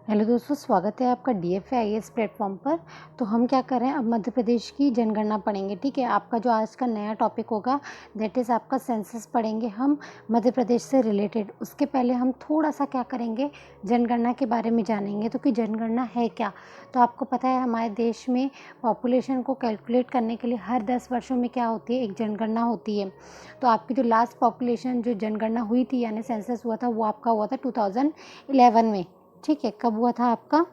Hello दोस्तों, स्वागत है आपका DFA IAS प्लेटफॉर्म पर। तो हम क्या कर रहे हैं, अब मध्य प्रदेश की जनगणना पढ़ेंगे। ठीक है, आपका जो आज का नया टॉपिक होगा दैट इज़ आपका सेंसस पढ़ेंगे हम मध्य प्रदेश से रिलेटेड। उसके पहले हम थोड़ा सा क्या करेंगे, जनगणना के बारे में जानेंगे। तो कि जनगणना है क्या, तो आपको पता है हमारे देश में पॉपुलेशन को कैलकुलेट करने के लिए हर 10 वर्षों में क्या होती है, एक जनगणना होती है। तो आपकी जो लास्ट पॉपुलेशन जो जनगणना हुई थी यानी सेंसस हुआ था, वो आपका हुआ था 2011 में। ठीक है, कब हुआ था आपका,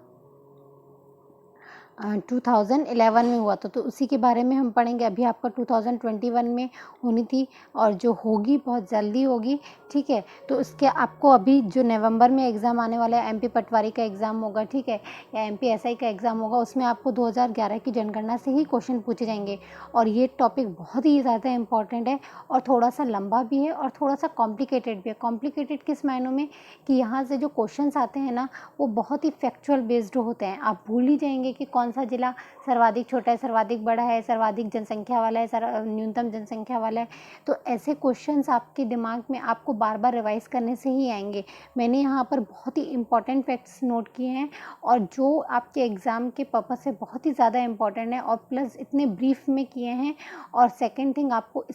2011 में हुआ था। तो उसी के बारे में हम पढ़ेंगे। अभी आपका 2021 में होनी थी और जो होगी बहुत जल्दी होगी। ठीक है, तो उसके आपको अभी जो नवंबर में एग्ज़ाम आने वाला है, MP पटवारी का एग्ज़ाम होगा, ठीक है, या MP SI का एग्ज़ाम होगा, उसमें आपको 2011 की जनगणना से ही क्वेश्चन पूछे जाएंगे। और ये टॉपिक बहुत ही ज़्यादा इंपॉर्टेंट है और थोड़ा सा लंबा भी है और थोड़ा सा कॉम्प्लिकेटेड भी है। कॉम्प्लिकेटेड किस मायनों में कि यहाँ से जो क्वेश्चंस आते हैं ना, वो बहुत ही फैक्चुअल बेस्ड होते हैं। आप भूल ही जाएंगे कि कौन सा जिला सर्वाधिक छोटा है, सर्वाधिक बड़ा है, सर्वाधिक जनसंख्या वाला है, न्यूनतम जनसंख्या वाला है। तो ऐसे क्वेश्चंस आपके दिमाग में आपको बार बार रिवाइज करने से ही आएंगे। मैंने यहाँ पर बहुत ही इंपॉर्टेंट फैक्ट्स नोट किए हैं और जो आपके एग्ज़ाम के पर्पज़ से बहुत ही ज़्यादा इंपॉर्टेंट है और प्लस इतने ब्रीफ में किए हैं। और सेकेंड थिंग, आपको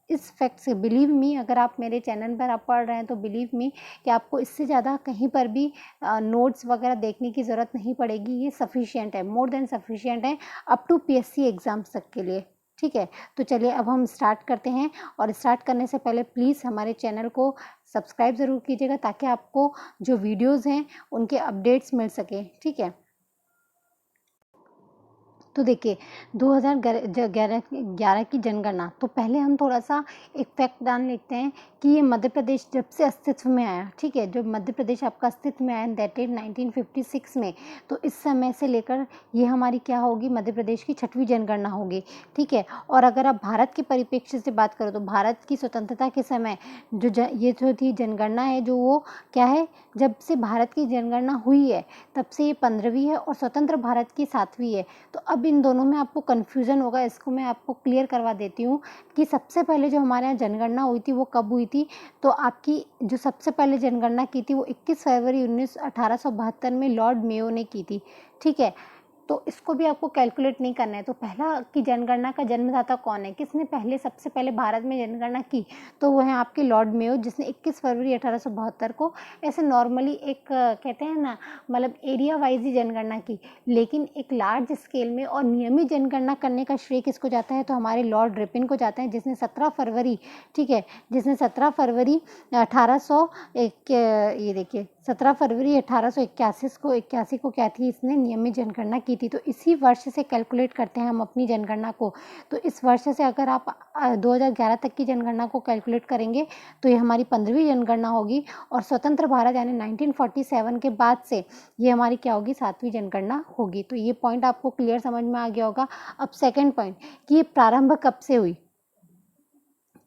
इस फैक्ट से बिलीव मी, अगर आप मेरे चैनल पर आप पढ़ रहे हैं तो बिलीव मी कि आपको इससे ज़्यादा कहीं पर भी नोट्स वगैरह देखने की ज़रूरत नहीं पड़ेगी। ये सफिशिएंट है, मोर देन सफिशिएंट है अप टू PSC एग्ज़ाम्स तक के लिए। ठीक है, तो चलिए अब हम स्टार्ट करते हैं। और स्टार्ट करने से पहले प्लीज़ हमारे चैनल को सब्सक्राइब ज़रूर कीजिएगा ताकि आपको जो वीडियोज़ हैं उनके अपडेट्स मिल सके। ठीक है, तो देखिए 2011 की जनगणना। तो पहले हम थोड़ा सा एक फैक्ट जान लेते हैं कि ये मध्य प्रदेश जब से अस्तित्व में आया, ठीक है, जब मध्य प्रदेश आपका अस्तित्व में आया दैट इज 1956 में। तो इस समय से लेकर ये हमारी क्या होगी, मध्य प्रदेश की 6वीं जनगणना होगी। ठीक है, और अगर आप भारत के परिप्रेक्ष्य से बात करो तो भारत की स्वतंत्रता के समय ये जो थी जनगणना है, जो वो क्या है, जब से भारत की जनगणना हुई है तब से ये 15वीं है और स्वतंत्र भारत की 7वीं है। तो अब इन दोनों में आपको कन्फ्यूज़न होगा, इसको मैं आपको क्लियर करवा देती हूँ कि सबसे पहले जो हमारे यहाँ जनगणना हुई थी वो कब हुई थी। तो आपकी जो सबसे पहले जनगणना की थी वो 21 फरवरी 1872 में लॉर्ड मेयो ने की थी। ठीक है, तो इसको भी आपको कैलकुलेट नहीं करना है। तो पहला कि जनगणना का जन्मदाता कौन है, किसने पहले सबसे पहले भारत में जनगणना की, तो वो है आपके लॉर्ड मेयो, जिसने 21 फरवरी 1872 को ऐसे नॉर्मली एक कहते हैं ना, मतलब एरिया वाइज ही जनगणना की। लेकिन एक लार्ज स्केल में और नियमित जनगणना करने का श्रेय किसको जाता है, तो हमारे लॉर्ड रिपन को जाता है, जिसने 17 फरवरी, ठीक है, जिसने 17 फरवरी 1800 ये देखिए 17 फरवरी 1881 को क्या थी, इसने नियमित जनगणना की थी। तो इसी वर्ष से कैलकुलेट करते हैं हम अपनी जनगणना को। तो इस वर्ष से अगर आप 2011 तक की जनगणना को कैलकुलेट करेंगे तो ये हमारी 15वीं जनगणना होगी। और स्वतंत्र भारत यानी 1947 के बाद से ये हमारी क्या होगी, 7वीं जनगणना होगी। तो ये पॉइंट आपको क्लियर समझ में आ गया होगा। अब सेकेंड पॉइंट कि ये प्रारंभ कब से हुई।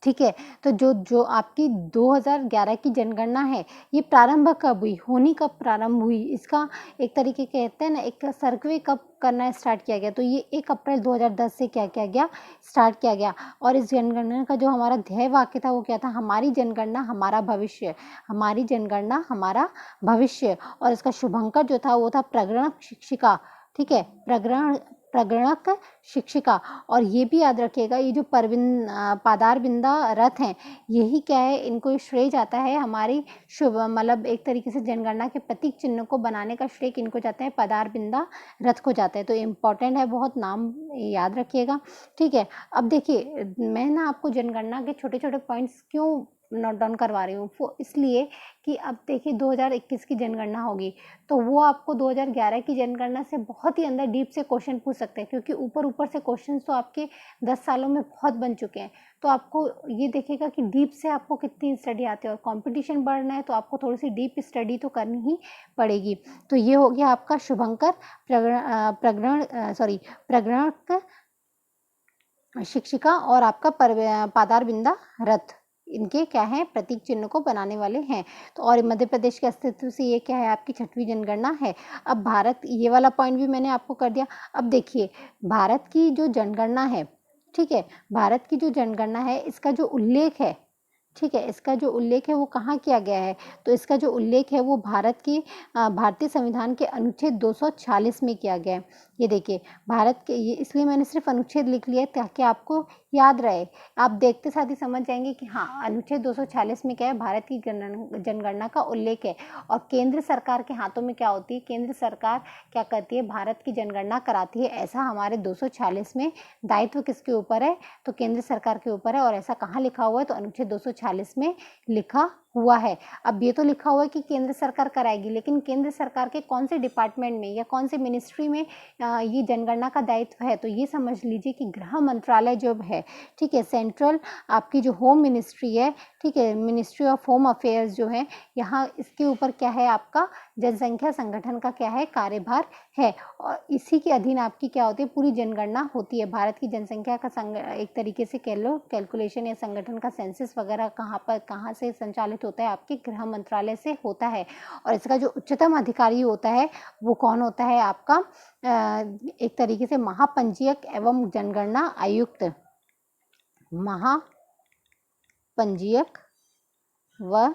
ठीक है, तो जो आपकी 2011 की जनगणना है, ये प्रारंभ कब हुई, होनी कब प्रारंभ हुई, इसका एक तरीके कहते हैं ना, एक सर्वे कब करना स्टार्ट किया गया। तो ये 1 अप्रैल 2010 से क्या किया गया, स्टार्ट किया गया। और इस जनगणना का जो हमारा ध्येय वाक्य था वो क्या था, हमारी जनगणना हमारा भविष्य, हमारी जनगणना हमारा भविष्य। और इसका शुभंकर जो था वो था प्रगणक शिक्षिका। ठीक है, प्रगणक शिक्षिका। और ये भी याद रखिएगा, ये जो पादारबिंदा रथ हैं, यही क्या है, इनको श्रेय जाता है हमारी शुभ, मतलब एक तरीके से जनगणना के प्रतीक चिन्ह को बनाने का श्रेय किनको जाता है, पादारबिंदा रथ को जाता है। तो इम्पॉर्टेंट है बहुत, नाम याद रखिएगा। ठीक है, अब देखिए मैं ना आपको जनगणना के छोटे छोटे पॉइंट्स क्यों नोट डाउन करवा रही हूँ, वो इसलिए कि अब देखिए 2021 की जनगणना होगी तो वो आपको 2011 की जनगणना से बहुत ही अंदर डीप से क्वेश्चन पूछ सकते हैं, क्योंकि ऊपर ऊपर से क्वेश्चन तो आपके 10 सालों में बहुत बन चुके हैं। तो आपको ये देखिएगा कि डीप से आपको कितनी स्टडी आती है, और कंपटीशन बढ़ना है तो आपको थोड़ी सी डीप स्टडी तो करनी ही पड़ेगी। तो ये हो गया आपका शुभंकर प्रगणक शिक्षिका और आपका पादारबिंदा रथ, इनके क्या है, प्रतीक चिन्ह को बनाने वाले हैं। तो और मध्य प्रदेश के अस्तित्व से ये क्या है, आपकी 6वीं जनगणना है। अब भारत, ये वाला पॉइंट भी मैंने आपको कर दिया। अब देखिए भारत की जो जनगणना है, ठीक है, भारत की जो जनगणना है इसका जो उल्लेख है, ठीक है, इसका जो उल्लेख है वो कहाँ किया गया है? तो इसका जो उल्लेख है वो भारतीय संविधान के अनुच्छेद 246 में किया गया है। ये देखिए, भारत के ये इसलिए मैंने सिर्फ अनुच्छेद लिख लिया है ताकि आपको याद रहे। आप देखते साथ ही समझ जाएंगे कि हाँ, अनुच्छेद 246 में क्या है, भारत की जनगणना का उल्लेख है। और केंद्र सरकार के हाथों में क्या होती है, केंद्र सरकार क्या करती है, भारत की जनगणना कराती है। ऐसा हमारे 246 में दायित्व किसके ऊपर है, तो केंद्र सरकार के ऊपर है। और ऐसा कहाँ लिखा हुआ है, तो अनुच्छेद 246 में लिखा हुआ है। अब ये तो लिखा हुआ है कि केंद्र सरकार कराएगी, लेकिन केंद्र सरकार के कौन से डिपार्टमेंट में या कौन से मिनिस्ट्री में ये जनगणना का दायित्व है, तो ये समझ लीजिए कि गृह मंत्रालय जो है, ठीक है, सेंट्रल आपकी जो होम मिनिस्ट्री है, ठीक है, मिनिस्ट्री ऑफ होम अफेयर्स जो है, यहाँ इसके ऊपर क्या है, आपका जनसंख्या संगठन का क्या है, कार्यभार है। और इसी के अधीन आपकी क्या होती है, पूरी जनगणना होती है। भारत की जनसंख्या का एक तरीके से कह लो कैलकुलेशन या संगठन का सेंसस वगैरह कहाँ से संचालित होता है, आपके गृह मंत्रालय से होता है। और इसका जो उच्चतम अधिकारी होता है वो कौन होता है, आपका एक तरीके से महापंजीयक एवं जनगणना आयुक्त, महापंजीयक व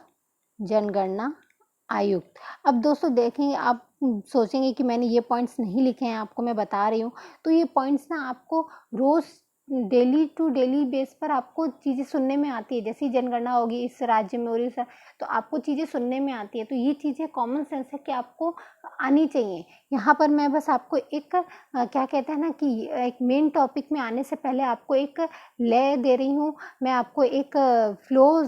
जनगणना आयुक्त। अब दोस्तों देखेंगे, आप सोचेंगे कि मैंने ये पॉइंट्स नहीं लिखे हैं, आपको मैं बता रही हूँ। तो ये पॉइंट्स ना आपको रोज डेली टू डेली बेस पर आपको चीज़ें सुनने में आती है। जैसी जनगणना होगी इस राज्य में हो रही है, तो आपको चीज़ें सुनने में आती है। तो ये चीज़ें कॉमन सेंस है कि आपको आनी चाहिए। यहाँ पर मैं बस आपको एक क्या कहते हैं ना कि एक मेन टॉपिक में आने से पहले आपको एक लय दे रही हूँ, मैं आपको एक फ्लो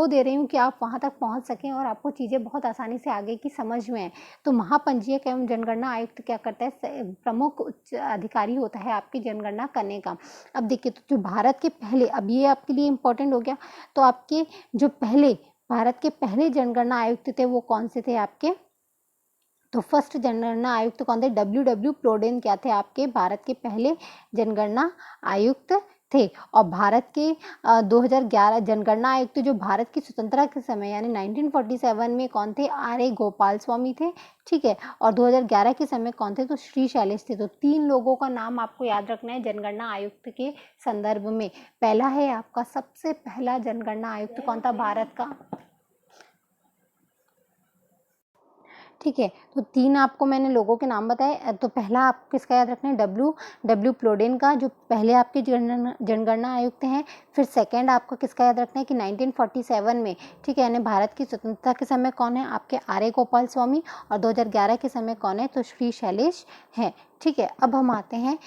दे रही हूँ कि आप वहाँ तक पहुँच सकें और आपको चीज़ें बहुत आसानी से आगे की समझ में आए। तो महापंजीयक एवं जनगणना आयुक्त क्या करता है, प्रमुख उच्च अधिकारी होता है आपकी जनगणना करने का। अब देखिए, तो जो भारत के पहले, अब ये आपके लिए इम्पोर्टेंट हो गया, तो आपके जो पहले भारत के पहले जनगणना आयुक्त थे वो कौन से थे आपके, तो फर्स्ट जनगणना आयुक्त कौन थे, डब्ल्यू प्लोडेन क्या थे आपके भारत के पहले जनगणना आयुक्त थे। और भारत के 2011 जनगणना आयुक्त जो भारत की स्वतंत्रता के समय यानी 1947 में कौन थे, आर.ए. गोपाल स्वामी थे, ठीक है। और 2011 के समय कौन थे, तो श्री शैलेश थे। तो 3 लोगों का नाम आपको याद रखना है जनगणना आयुक्त के संदर्भ में। पहला है आपका, सबसे पहला जनगणना आयुक्त कौन था भारत का, ठीक है। तो 3 आपको मैंने लोगों के नाम बताए। तो पहला आपको किसका याद रखना है, डब्ल्यू प्लोडेन का, जो पहले आपके जनगणना आयुक्त हैं। फिर सेकंड आपको किसका याद रखना है कि 1947 में, ठीक है, यानी भारत की स्वतंत्रता के समय कौन है, आपके आर.ए. गोपाल स्वामी। और 2011 के समय कौन है, तो श्री शैलेश हैं, ठीक है। अब हम आते हैं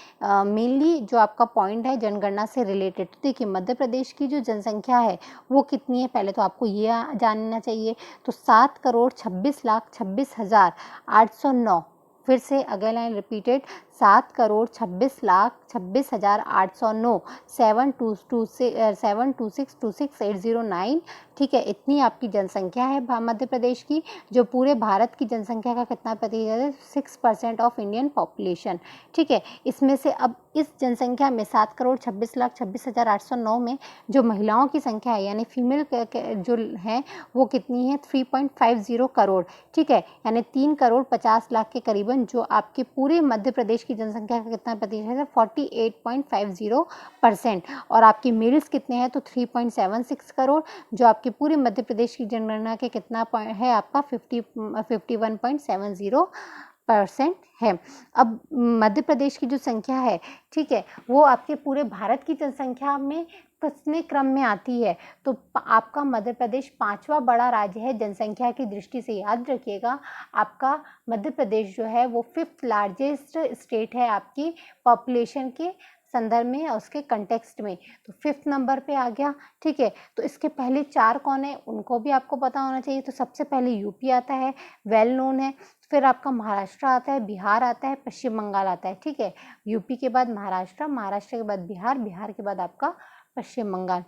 मेनली जो आपका पॉइंट है जनगणना से रिलेटेड। देखिए, मध्य प्रदेश की जो जनसंख्या है वो कितनी है, पहले तो आपको ये जानना चाहिए। तो 7,26,26,809, फिर से अगेन लाइन रिपीटेड, 7,26,26,809, 7226809, ठीक है। इतनी आपकी जनसंख्या है मध्य प्रदेश की, जो पूरे भारत की जनसंख्या का कितना प्रतिशत है, 6% ऑफ इंडियन पॉपुलेशन, ठीक है। इसमें से अब इस जनसंख्या में 7,26,26,809 में जो महिलाओं की संख्या है यानी फीमेल जो है वो कितनी है, 3.50 करोड़, ठीक है, यानी 3,50,00,000 के करीबन, जो आपके पूरे मध्य प्रदेश की जनसंख्या का कितना प्रतिशत है, 48.50%। और आपके मेल्स कितने हैं, तो 3.76 करोड़, जो आपके पूरे मध्य प्रदेश की जनगणना के कितना है आपका 51.70% है। अब मध्य प्रदेश की जो संख्या है, ठीक है, वो आपके पूरे भारत की जनसंख्या में कितने क्रम में आती है, तो आपका मध्य प्रदेश 5वां बड़ा राज्य है जनसंख्या की दृष्टि से। याद रखिएगा, आपका मध्य प्रदेश जो है वो 5th लार्जेस्ट स्टेट है आपकी पॉपुलेशन के संदर्भ में और उसके कंटेक्स्ट में, तो 5th नंबर पे आ गया, ठीक है। तो इसके पहले 4 कौन है, उनको भी आपको पता होना चाहिए। तो सबसे पहले यूपी आता है, वेल नोन है। फिर आपका महाराष्ट्र आता है, बिहार आता है, पश्चिम बंगाल आता है, ठीक है। यूपी के बाद महाराष्ट्र, महाराष्ट्र के बाद बिहार, बिहार के बाद आपका पश्चिम बंगाल,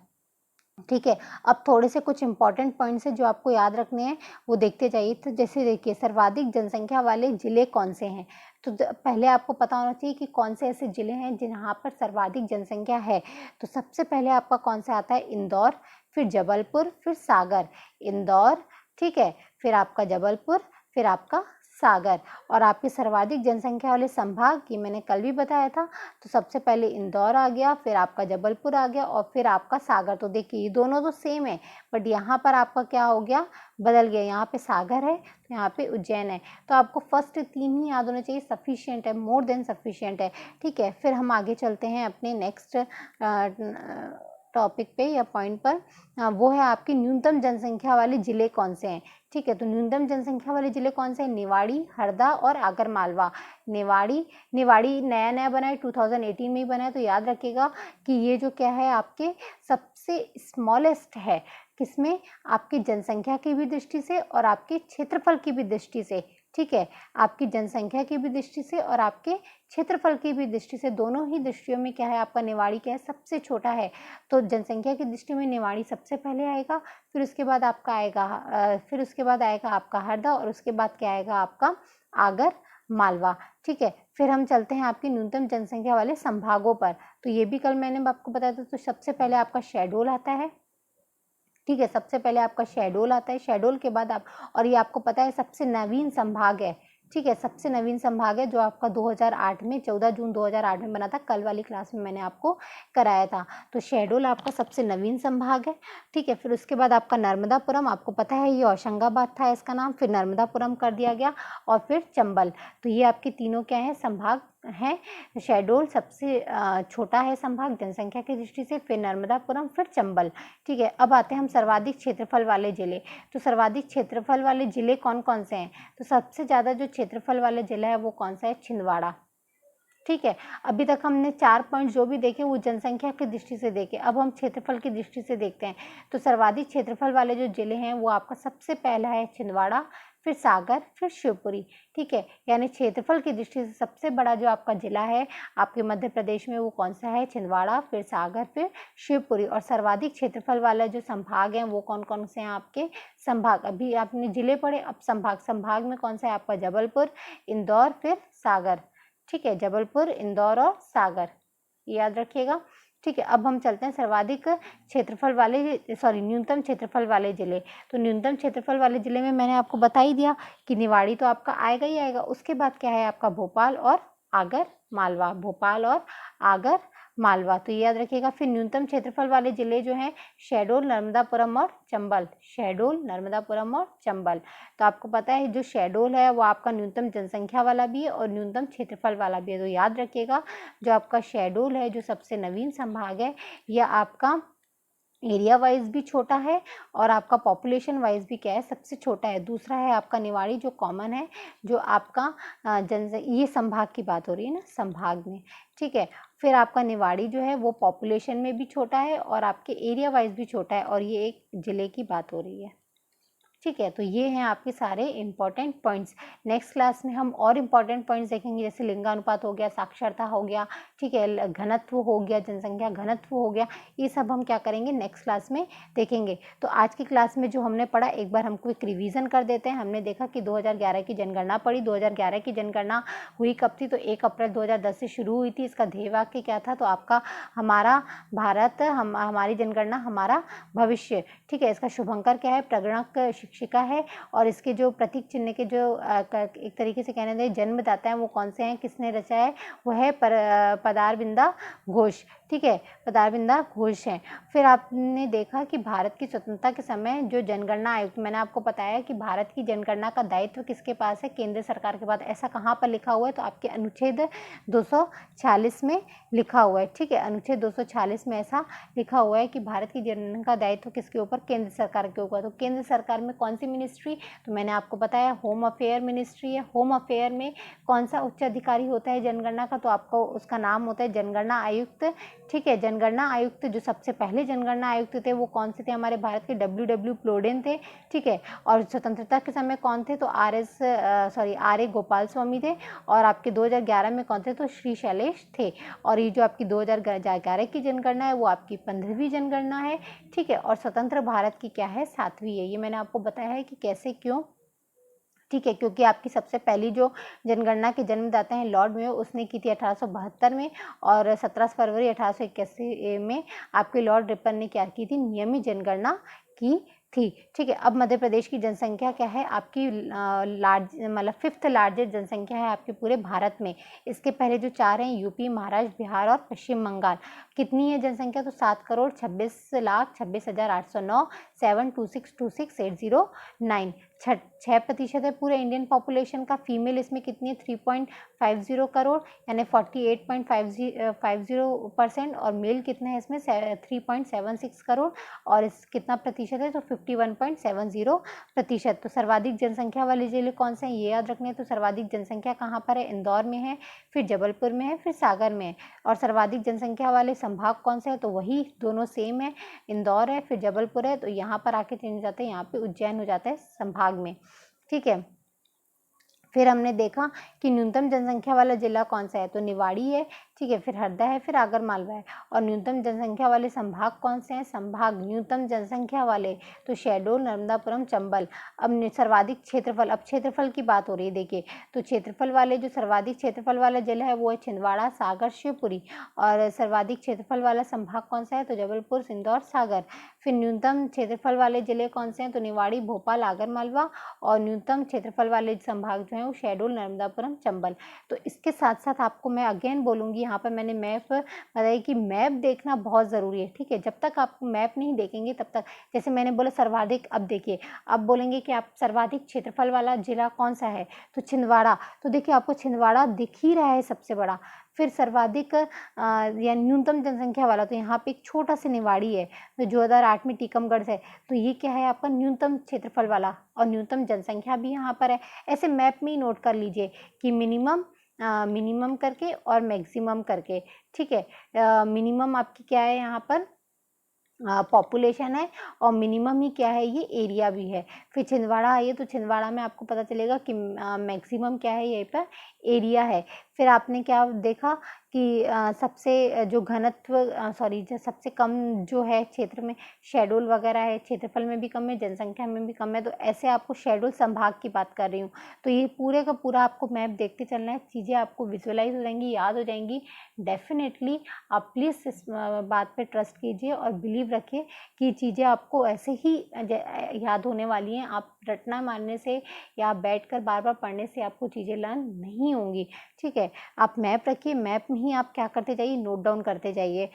ठीक है। अब थोड़े से कुछ इंपॉर्टेंट पॉइंट्स हैं जो आपको याद रखने हैं, वो देखते जाइए। तो जैसे देखिए, सर्वाधिक जनसंख्या वाले जिले कौन से हैं, तो पहले आपको पता होना चाहिए कि कौन से ऐसे जिले हैं जहाँ पर सर्वाधिक जनसंख्या है। तो सबसे पहले आपका कौन सा आता है, इंदौर, फिर जबलपुर, फिर सागर। इंदौर, ठीक है, फिर आपका जबलपुर, फिर आपका सागर। और आपके सर्वाधिक जनसंख्या वाले संभाग, ये मैंने कल भी बताया था, तो सबसे पहले इंदौर आ गया, फिर आपका जबलपुर आ गया और फिर आपका सागर। तो देखिए ये दोनों तो सेम है, बट यहाँ पर आपका क्या हो गया, बदल गया। यहाँ पे सागर है तो यहाँ पे उज्जैन है। तो आपको फर्स्ट 3 ही याद होने चाहिए, सफिशिएंट है, मोर देन सफिशिएंट है। ठीक है, फिर हम आगे चलते हैं अपने नेक्स्ट टॉपिक पे या पॉइंट पर। वो है आपकी न्यूनतम जनसंख्या वाले जिले कौन से हैं। ठीक है, तो न्यूनतम जनसंख्या वाले जिले कौन से हैं, निवाड़ी, हरदा और आगर मालवा। निवाड़ी नया नया बना है, 2018 में ही बना है, तो याद रखिएगा कि ये जो क्या है आपके सबसे स्मॉलेस्ट है, किसमें, आपकी जनसंख्या की भी दृष्टि से और आपके क्षेत्रफल की भी दृष्टि से। ठीक है, आपकी जनसंख्या की भी दृष्टि से और आपके क्षेत्रफल की भी दृष्टि से, दोनों ही दृष्टियों में क्या है आपका निवाड़ी क्या है, सबसे छोटा है। तो जनसंख्या की दृष्टि में निवाड़ी सबसे पहले आएगा, फिर उसके बाद आपका आएगा आपका हरदा और उसके बाद क्या आएगा आपका आगर मालवा। ठीक है, फिर हम चलते हैं आपकी न्यूनतम जनसंख्या वाले संभागों पर। तो ये भी कल मैंने आपको बताया था। तो सबसे पहले आपका शहडोल आता है। ठीक है, सबसे पहले आपका शहडोल आता है, शहडोल के बाद आप, और ये आपको पता है सबसे नवीन संभाग है। ठीक है, सबसे नवीन संभाग है जो आपका 2008 में 14 जून 2008 में बना था, कल वाली क्लास में मैंने आपको कराया था। तो शहडोल आपका सबसे नवीन संभाग है। ठीक है, फिर उसके बाद आपका नर्मदापुरम, आपको पता है ये होशंगाबाद था इसका नाम, फिर नर्मदापुरम कर दिया गया, और फिर चंबल। तो ये आपके तीनों क्या है, संभाग हैं। शहडोल सबसे छोटा है संभाग जनसंख्या की दृष्टि से, फिर नर्मदापुरम, फिर चंबल। ठीक है, अब आते हैं हम सर्वाधिक क्षेत्रफल वाले जिले। तो सर्वाधिक क्षेत्रफल वाले जिले कौन कौन से हैं, तो सबसे ज़्यादा जो क्षेत्रफल वाला जिला है वो कौन सा है, छिंदवाड़ा। ठीक है, अभी तक हमने 4 पॉइंट जो भी देखे वो जनसंख्या की दृष्टि से देखे, अब हम क्षेत्रफल की दृष्टि से देखते हैं। तो सर्वाधिक क्षेत्रफल वाले जो जिले हैं वो आपका सबसे पहला है छिंदवाड़ा, फिर सागर, फिर शिवपुरी। ठीक है, यानी क्षेत्रफल की दृष्टि से सबसे बड़ा जो आपका जिला है आपके मध्य प्रदेश में वो कौन सा है, छिंदवाड़ा, फिर सागर, फिर शिवपुरी। और सर्वाधिक क्षेत्रफल वाला जो संभाग है वो कौन कौन से हैं आपके संभाग, अभी आपने जिले पढ़े, अब संभाग में कौन सा है आपका, जबलपुर, इंदौर, फिर सागर। ठीक है, जबलपुर, इंदौर और सागर, याद रखिएगा। ठीक है, अब हम चलते हैं सर्वाधिक क्षेत्रफल वाले न्यूनतम क्षेत्रफल वाले जिले। तो न्यूनतम क्षेत्रफल वाले जिले में मैंने आपको बता ही दिया कि निवाड़ी तो आपका आएगा ही आएगा। उसके बाद क्या है आपका भोपाल और आगर मालवा, भोपाल और आगर मालवा, तो याद रखिएगा। फिर न्यूनतम क्षेत्रफल वाले जिले जो हैं शहडोल, नर्मदापुरम और चंबल, शहडोल, नर्मदापुरम और चंबल। तो आपको पता है जो शहडोल है वो आपका न्यूनतम जनसंख्या वाला भी है और न्यूनतम क्षेत्रफल वाला भी है। तो याद रखिएगा जो आपका शहडोल है जो सबसे नवीन संभाग है, यह आपका एरिया वाइज भी छोटा है और आपका पॉपुलेशन वाइज भी क्या है, सबसे छोटा है। दूसरा है आपका निवाड़ी जो कॉमन है, जो आपका ये संभाग की बात हो रही है ना, संभाग में। ठीक है, फिर आपका निवाड़ी जो है वो पॉपुलेशन में भी छोटा है और आपके एरिया वाइज भी छोटा है, और ये एक जिले की बात हो रही है। ठीक है, तो ये हैं आपके सारे इंपॉर्टेंट पॉइंट्स। नेक्स्ट क्लास में हम और इम्पॉर्टेंट पॉइंट्स देखेंगे, जैसे लिंगानुपात हो गया, साक्षरता हो गया, ठीक है, घनत्व हो गया, जनसंख्या घनत्व हो गया, ये सब हम क्या करेंगे नेक्स्ट क्लास में देखेंगे। तो आज की क्लास में जो हमने पढ़ा एक बार हमको एक रिवीजन कर देते हैं। हमने देखा कि 2011 की जनगणना पढ़ी। 2011 की जनगणना हुई कब थी, तो 1 अप्रैल 2010 से शुरू हुई थी। इसका ध्येय वाक्य क्या था, तो आपका हमारा भारत, हमारी जनगणना हमारा भविष्य। ठीक है, इसका शुभंकर क्या है, प्रगणक शिक्षिका है, और इसके जो प्रतीक चिन्ह के जो एक तरीके से कहने दें जन्मदाता है वो कौन से हैं, किसने रचा है, वो है पदारविंदा घोष। ठीक है, पदारविंदा घोष हैं। फिर आपने देखा कि भारत की स्वतंत्रता के समय जो जनगणना आयुक्त, मैंने आपको बताया कि भारत की जनगणना का दायित्व किसके पास है, केंद्र सरकार के पास। ऐसा कहाँ पर लिखा हुआ है, तो आपके अनुच्छेद 246 में लिखा हुआ है। ठीक है, अनुच्छेद 246 में ऐसा लिखा हुआ है कि भारत की जनगणना का दायित्व किसके ऊपर, केंद्र सरकार के ऊपर। तो केंद्र सरकार में कौन सी मिनिस्ट्री, तो मैंने आपको बताया होम अफेयर मिनिस्ट्री है। होम अफेयर में कौन सा उच्च अधिकारी होता है जनगणना का, तो आपको उसका नाम होता है जनगणना आयुक्त। ठीक है, जनगणना आयुक्त जो सबसे पहले जनगणना आयुक्त थे वो कौन से थे, हमारे भारत के डब्ल्यू प्लोडेन थे। ठीक है, और स्वतंत्रता के समय कौन थे, तो आर ए गोपाल स्वामी थे। और आपके 2011 में कौन थे, तो श्री शैलेश थे। और ये जो आपकी 2011 की जनगणना है वो आपकी 15वीं जनगणना है। ठीक है, और स्वतंत्र भारत की क्या है, 7वीं है। ये मैंने आपको बताया है कि कैसे क्यों। ठीक है, क्योंकि आपकी सबसे पहली जो जनगणना के जन्मदाता हैं लॉर्ड मेयो, उसने की थी 1872 में, और 17 फरवरी 1881 में आपके लॉर्ड रिपन ने क्या की थी, नियमित जनगणना की थी। ठीक है, अब मध्य प्रदेश की जनसंख्या क्या है आपकी, लार्ज मतलब 5th लार्जेस्ट जनसंख्या है आपके पूरे भारत में। इसके पहले जो 4 हैं यूपी, महाराष्ट्र, बिहार और पश्चिम बंगाल। कितनी है जनसंख्या, तो 7,26,26,809, 72626,809। 6% है पूरे इंडियन पॉपुलेशन का। फीमेल इसमें कितनी है, 3.50 करोड़ यानी 48.50%। और मेल कितना है इसमें, 3.76 करोड़। और इस कितना प्रतिशत है, तो 51.70%। तो सर्वाधिक जनसंख्या वाले जिले कौन से हैं, ये याद रखने हैं। तो सर्वाधिक जनसंख्या कहाँ पर है, इंदौर में है, फिर जबलपुर में है, फिर सागर में है। और सर्वाधिक जनसंख्या वाले संभाग कौन से हैं, तो वही दोनों सेम है, इंदौर है फिर जबलपुर है। तो यहाँ पर आके चेंज हो जाता है, यहाँ पे उज्जैन हो जाता है संभाग में। ठीक है, फिर हमने देखा कि न्यूनतम जनसंख्या वाला जिला कौन सा है, तो निवाड़ी है। ठीक है, फिर हरदा है, फिर आगरमालवा है। और न्यूनतम जनसंख्या वाले संभाग कौन से हैं, संभाग न्यूनतम जनसंख्या वाले, तो शहडोल, नर्मदापुरम, चंबल। अब सर्वाधिक क्षेत्रफल, अब क्षेत्रफल की बात हो रही है। देखिए, तो क्षेत्रफल वाले जो सर्वाधिक क्षेत्रफल वाला जिला है वो है छिंदवाड़ा, सागर, शिवपुरी। और सर्वाधिक क्षेत्रफल वाला संभाग कौन सा है, तो जबलपुर, इंदौर, सागर। फिर न्यूनतम क्षेत्रफल वाले जिले कौन से हैं, तो निवाड़ी, भोपाल, आगरमालवा। और न्यूनतम क्षेत्रफल वाले संभाग जो हैं वो शहडोल, नर्मदापुरम, चंबल। तो इसके साथ साथ आपको मैं अगेन बोलूँगी, यहाँ पर मैंने मैप बताई कि मैप देखना बहुत ज़रूरी है। ठीक है, जब तक आप मैप नहीं देखेंगे तब तक, जैसे मैंने बोला सर्वाधिक, अब देखिए, अब बोलेंगे कि आप सर्वाधिक क्षेत्रफल वाला जिला कौन सा है, तो छिंदवाड़ा। तो देखिए आपको छिंदवाड़ा दिख ही रहा है सबसे बड़ा। फिर सर्वाधिक या न्यूनतम जनसंख्या वाला, तो यहाँ पे एक छोटा सा निवाड़ी है, तो 2008 में टीकमगढ़ से। तो ये क्या है आपका न्यूनतम क्षेत्रफल वाला, और न्यूनतम जनसंख्या भी यहाँ पर है। ऐसे मैप में ही नोट कर लीजिए कि मिनिमम करके और मैक्सिमम करके। ठीक है, मिनिमम आपकी क्या है यहाँ पर, पॉपुलेशन है, और मिनिमम ही क्या है, ये एरिया भी है। फिर छिंदवाड़ा आइए, तो छिंदवाड़ा में आपको पता चलेगा कि मैक्सिमम क्या है, यहीं पर एरिया है। फिर आपने क्या देखा कि सबसे जो घनत्व सॉरी सबसे कम जो है क्षेत्र में शहडोल वगैरह है, क्षेत्रफल में भी कम है, जनसंख्या में भी कम है। तो ऐसे आपको शहडोल संभाग की बात कर रही हूँ। तो ये पूरे का पूरा आपको मैप देखते चलना है, चीज़ें आपको विजुअलाइज हो जाएंगी, याद हो जाएंगी। डेफिनेटली आप प्लीज़ इस बात पे ट्रस्ट कीजिए और बिलीव रखिए कि चीज़ें आपको ऐसे ही याद होने वाली हैं। आप रटना मारने से या बैठकर बार बार पढ़ने से आपको चीज़ें लर्न नहीं होंगी। ठीक है, आप मैप रखिए, मैप में ही आप क्या करते जाइए, नोट डाउन करते जाइए।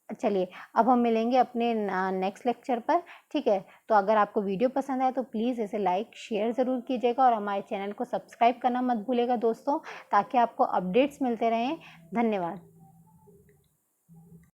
चलिए, अब हम मिलेंगे अपने नेक्स्ट लेक्चर पर। ठीक है, तो अगर आपको वीडियो पसंद आए तो प्लीज़ इसे लाइक शेयर ज़रूर कीजिएगा, और हमारे चैनल को सब्सक्राइब करना मत भूलिएगा दोस्तों, ताकि आपको अपडेट्स मिलते रहें। धन्यवाद।